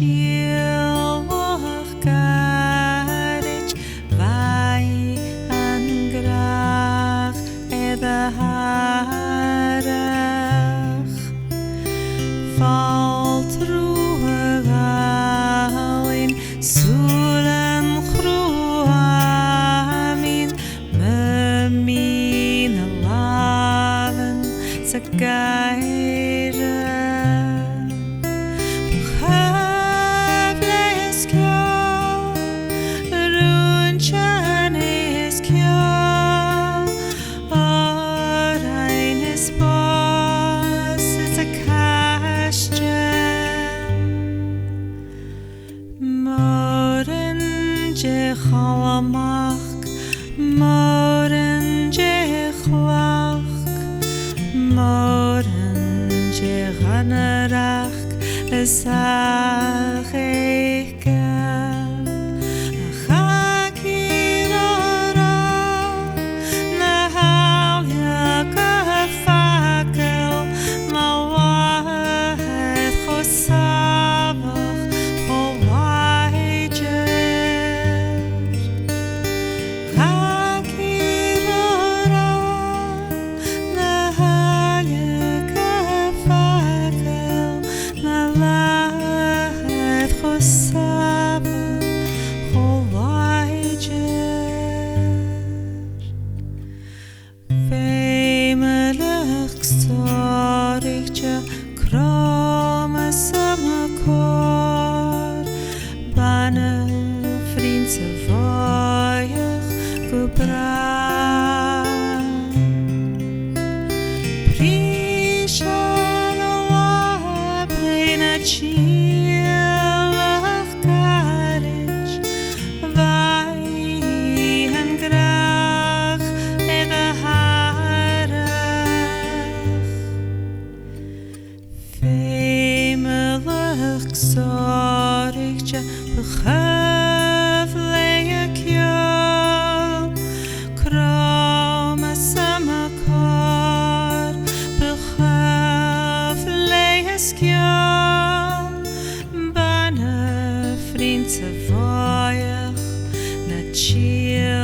chiel garage vai an grach edda harach fall through galin sulen chruamin memin laven zagaira Chalamach, Moren Jechlach, Moren Jechanarach, Esacheka, Achakirora, Nahalya Kafakel, Mawahet Chosavach, Vriend, ze voyach, na chill.